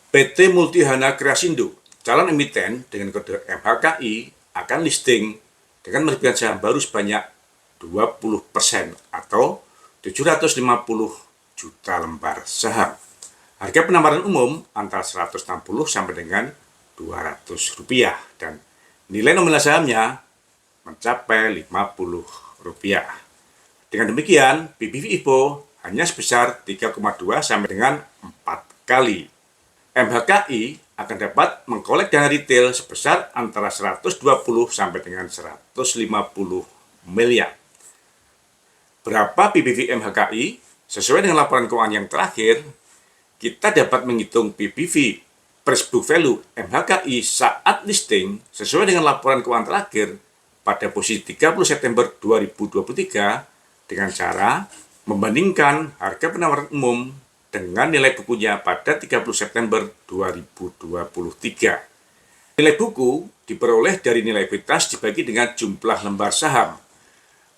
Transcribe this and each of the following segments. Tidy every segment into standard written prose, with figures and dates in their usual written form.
PT Multihana Kreasindo, calon emiten dengan kode MHKI akan listing dengan menerbitkan saham baru sebanyak 20% atau 750 juta lembar saham. Harga penawaran umum antara 160 sampai dengan 200 rupiah dan nilai nominal sahamnya mencapai 50 rupiah. Dengan demikian, PBV IPO hanya sebesar 3,2 sampai dengan 4 kali. MHKI akan dapat mengkolek dana retail sebesar antara 120 sampai dengan 150 miliar. Berapa PBV MHKI? Sesuai dengan laporan keuangan yang terakhir, kita dapat menghitung PBV price book value MHKI saat listing sesuai dengan laporan keuangan terakhir pada posisi 30 September 2023 dengan cara membandingkan harga penawaran umum dengan nilai bukunya pada 30 September 2023. Nilai buku diperoleh dari nilai ekuitas dibagi dengan jumlah lembar saham.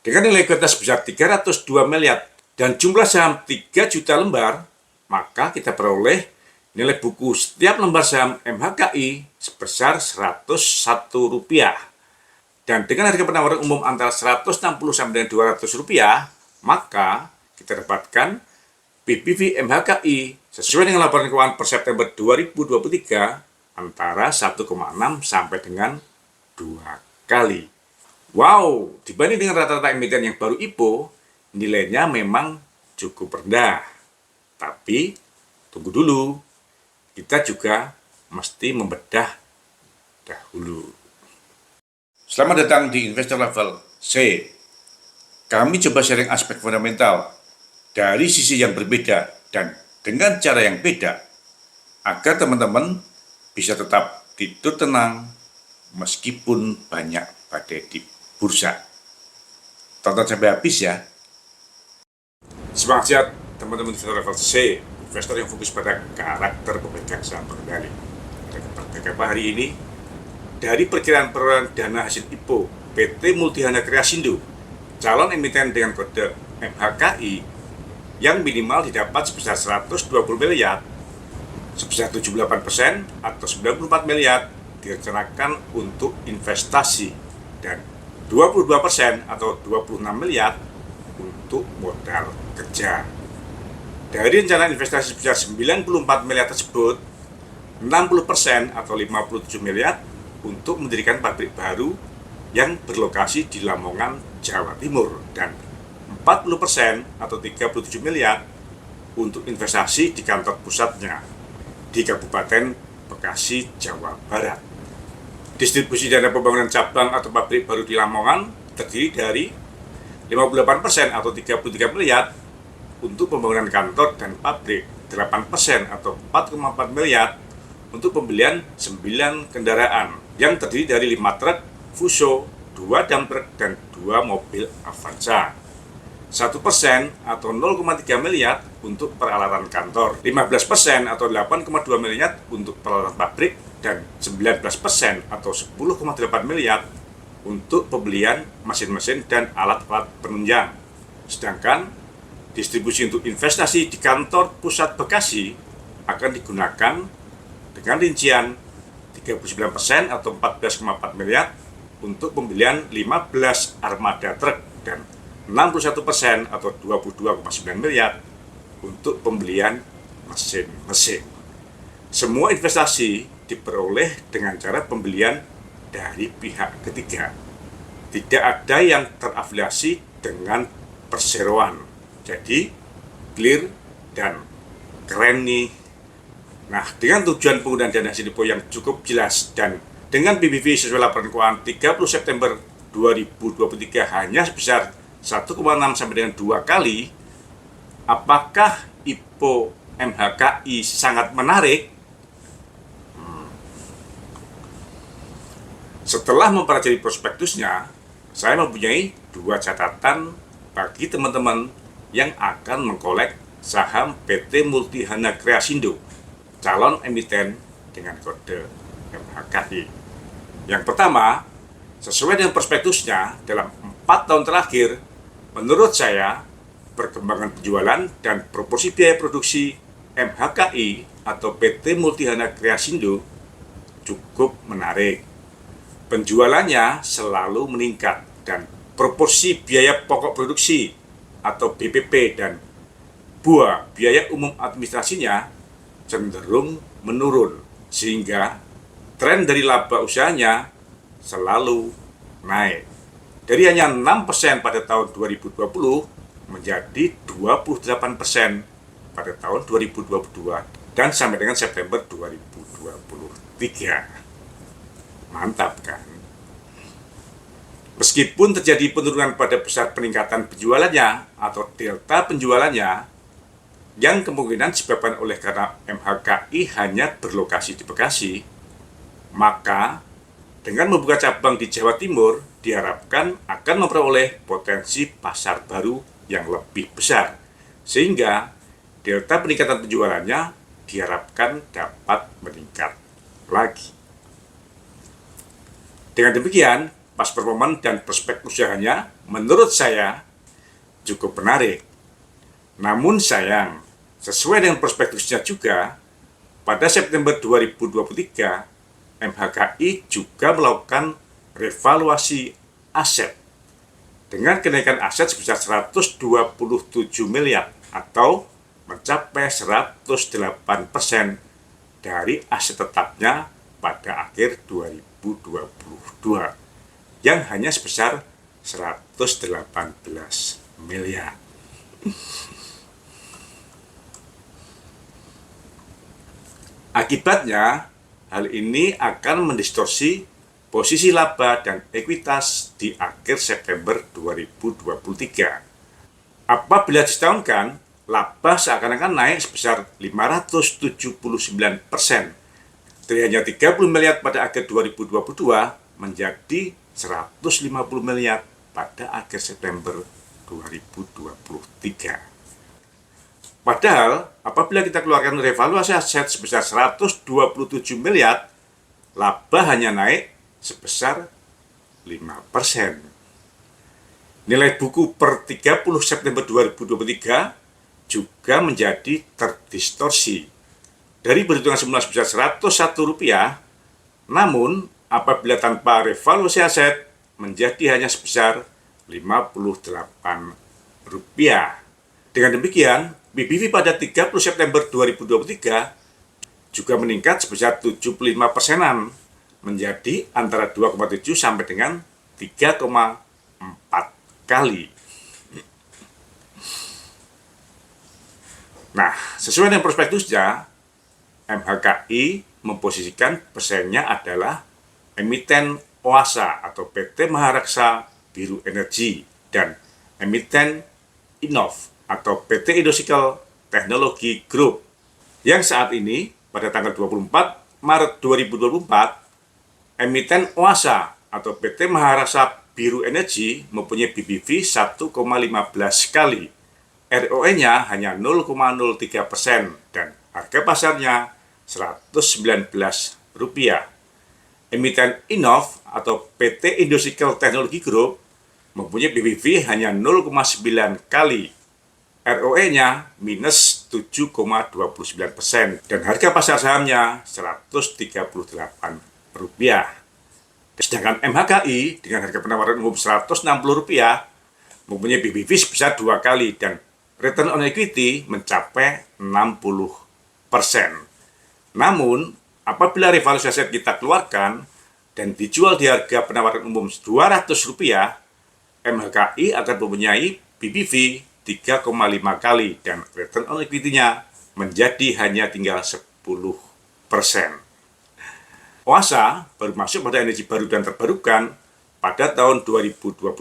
Dengan nilai ekuitas sebesar 302 miliar dan jumlah saham 3 juta lembar, maka kita peroleh nilai buku setiap lembar saham MHKI sebesar Rp101. Dan dengan harga penawaran umum antara 160 sampai dengan 200 rupiah, maka kita dapatkan PBV MHKI sesuai dengan laporan keuangan per September 2023 antara 1,6 sampai dengan 2 kali. Wow, dibanding dengan rata-rata emiten yang baru IPO, nilainya memang cukup rendah. Tapi, tunggu dulu, kita juga mesti membedah dahulu. Selamat datang di Investor Level C. Kami coba sharing aspek fundamental dari sisi yang berbeda dan dengan cara yang beda, agar teman-teman bisa tetap tidur tenang meskipun banyak badai di bursa. Tonton sampai habis ya. Semangat sehat teman-teman investor level C, investor yang fokus pada karakter pemegang saham berkendali. Pada hari ini, dari perkiraan perolehan dana hasil IPO PT Multihana Kreasindo, calon emiten dengan kode MHKI yang minimal didapat sebesar 120 miliar, sebesar 78% atau 94 miliar direncanakan untuk investasi dan 22% atau 26 miliar untuk modal kerja. Dari rencana investasi sebesar 94 miliar tersebut, 60% atau 57 miliar untuk mendirikan pabrik baru yang berlokasi di Lamongan, Jawa Timur, dan 40% atau 37 miliar untuk investasi di kantor pusatnya di Kabupaten Bekasi, Jawa Barat. Distribusi dana pembangunan cabang atau pabrik baru di Lamongan terdiri dari 58% atau 33 miliar untuk pembangunan kantor dan pabrik, 8% atau 4,4 miliar untuk pembelian 9 kendaraan yang terdiri dari 5 truk Fuso, 2 dump truck, dan 2 mobil Avanza. 1% atau 0,3 miliar untuk peralatan kantor, 15% atau 8,2 miliar untuk peralatan pabrik, dan 19% atau 10,8 miliar untuk pembelian mesin-mesin dan alat-alat penunjang. Sedangkan distribusi untuk investasi di kantor pusat Bekasi akan digunakan dengan rincian 39% atau 14,4 miliar untuk pembelian 15 armada truk dan 61% atau 22,9 miliar untuk pembelian mesin-mesin. Semua investasi diperoleh dengan cara pembelian dari pihak ketiga. Tidak ada yang terafiliasi dengan perseroan. Jadi, clear dan keren nih. Nah, dengan tujuan penggunaan dana hasil IPO yang cukup jelas dan dengan PBV sesuai laporan keuangan 30 September 2023 hanya sebesar 1,6 sampai dengan 2 kali, apakah IPO MHKI sangat menarik? Setelah mempelajari prospektusnya, saya mempunyai 2 catatan bagi teman-teman yang akan mengkolek saham PT Multihana Kreasindo, calon emiten dengan kode MHKI. Yang pertama, sesuai dengan prospektusnya, dalam 4 tahun terakhir, menurut saya, perkembangan penjualan dan proporsi biaya produksi MHKI atau PT Multihana Kreasindo cukup menarik. Penjualannya selalu meningkat dan proporsi biaya pokok produksi atau BPP dan biaya umum administrasinya cenderung menurun, sehingga tren dari laba usahanya selalu naik. Dari hanya 6% pada tahun 2020 menjadi 28% pada tahun 2022 dan sampai dengan September 2023. Mantap kan? Meskipun terjadi penurunan pada besar peningkatan penjualannya atau delta penjualannya, yang kemungkinan disebabkan oleh karena MHKI hanya berlokasi di Bekasi, maka dengan membuka cabang di Jawa Timur diharapkan akan memperoleh potensi pasar baru yang lebih besar, sehingga delta peningkatan penjualannya diharapkan dapat meningkat lagi. Dengan demikian, past performance dan prospek usahanya menurut saya cukup menarik. Namun sayang, sesuai dengan prospektusnya juga, pada September 2023, MHKI juga melakukan revaluasi aset dengan kenaikan aset sebesar 127 miliar atau mencapai 108% dari aset tetapnya pada akhir 2022 yang hanya sebesar 118 miliar. Akibatnya, hal ini akan mendistorsi posisi laba dan ekuitas di akhir September 2023. Apabila disetahunkan, laba seakan-akan naik sebesar 579%, dari hanya 30 miliar pada akhir 2022 menjadi 150 miliar pada akhir September 2023. Padahal, apabila kita keluarkan revaluasi aset sebesar 127 miliar, laba hanya naik sebesar 5%. Nilai buku per 30 September 2023 juga menjadi terdistorsi. Dari perhitungan semula sebesar Rp101, namun apabila tanpa revaluasi aset menjadi hanya sebesar Rp58. Dengan demikian, BBV pada 30 September 2023 juga meningkat sebesar 75%-an menjadi antara 2,7 sampai dengan 3,4 kali. Nah, sesuai dengan prospektusnya, MHKI memposisikan pesaingnya adalah emiten OASA atau PT Maharaksa Biru Energi dan emiten Innov atau PT Indosikel Technology Group yang saat ini pada tanggal 24 Maret 2024 emiten OASA atau PT Maharaksa Biru Energi mempunyai BBV 1,15 kali, ROE-nya hanya 0,03% dan harga pasarnya Rp119. Emiten Innov atau PT Indosikel Technology Group mempunyai BBV hanya 0,9 kali, ROE-nya minus 7,29% dan harga pasar sahamnya Rp138. Sedangkan MHKI dengan harga penawaran umum Rp160 mempunyai BBV sebesar 2 kali dan return on equity mencapai 60%. Namun, apabila revaluasi aset kita keluarkan dan dijual di harga penawaran umum Rp200, MHKI akan mempunyai BBV 3,5 kali dan return on equity-nya menjadi hanya tinggal 10%. OASA baru masuk pada energi baru dan terbarukan pada tahun 2023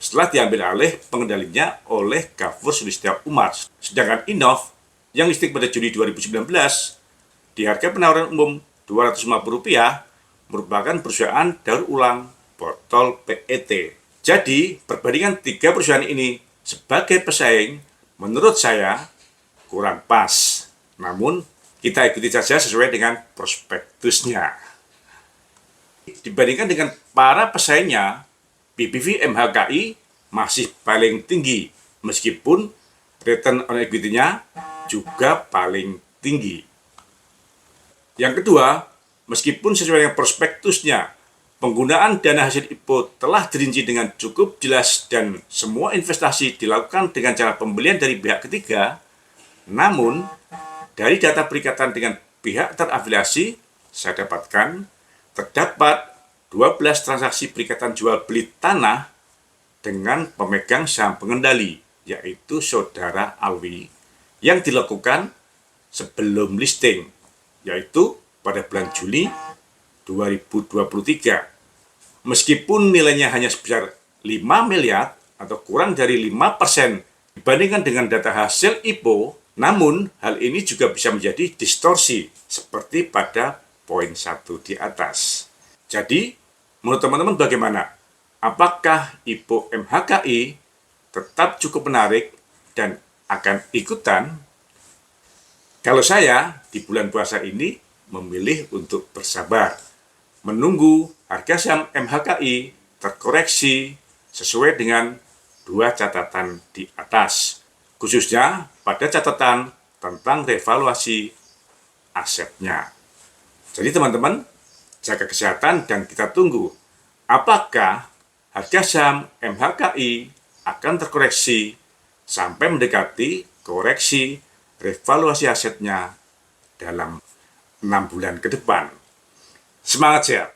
setelah diambil alih pengendalinya oleh Gafur Sulistya Umar. Sedangkan Innov yang listing pada Juni 2019 di harga penawaran umum Rp250 merupakan perusahaan daur ulang botol PET. Jadi, perbandingan tiga perusahaan ini sebagai pesaing menurut saya kurang pas. Namun, kita ikuti saja sesuai dengan prospektusnya. Dibandingkan dengan para pesaingnya, BBV MHKI masih paling tinggi, meskipun return on equity-nya juga paling tinggi. Yang kedua, meskipun sesuai dengan prospektusnya, penggunaan dana hasil IPO telah dirinci dengan cukup jelas dan semua investasi dilakukan dengan cara pembelian dari pihak ketiga, namun dari data perikatan dengan pihak terafiliasi, saya dapatkan terdapat 12 transaksi perikatan jual beli tanah dengan pemegang saham pengendali, yaitu Saudara Alwi, yang dilakukan sebelum listing, yaitu pada bulan Juli 2023. Meskipun nilainya hanya sebesar 5 miliar atau kurang dari 5% dibandingkan dengan data hasil IPO, namun hal ini juga bisa menjadi distorsi seperti pada poin 1 di atas. Jadi, menurut teman-teman bagaimana? Apakah IPO MHKI tetap cukup menarik dan akan ikutan? Kalau saya di bulan puasa ini memilih untuk bersabar, menunggu harga saham MHKI terkoreksi sesuai dengan dua catatan di atas, khususnya pada catatan tentang revaluasi asetnya. Jadi teman-teman, jaga kesehatan dan kita tunggu apakah harga saham MHKI akan terkoreksi sampai mendekati koreksi revaluasi asetnya dalam 6 bulan ke depan. Semangat sehat.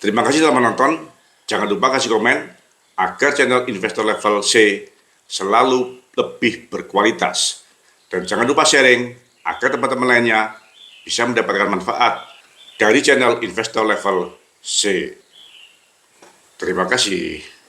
Terima kasih telah menonton. Jangan lupa kasih komen agar channel Investor Level C selalu lebih berkualitas. Dan jangan lupa sharing agar teman-teman lainnya bisa mendapatkan manfaat dari channel Investor Level C. Terima kasih.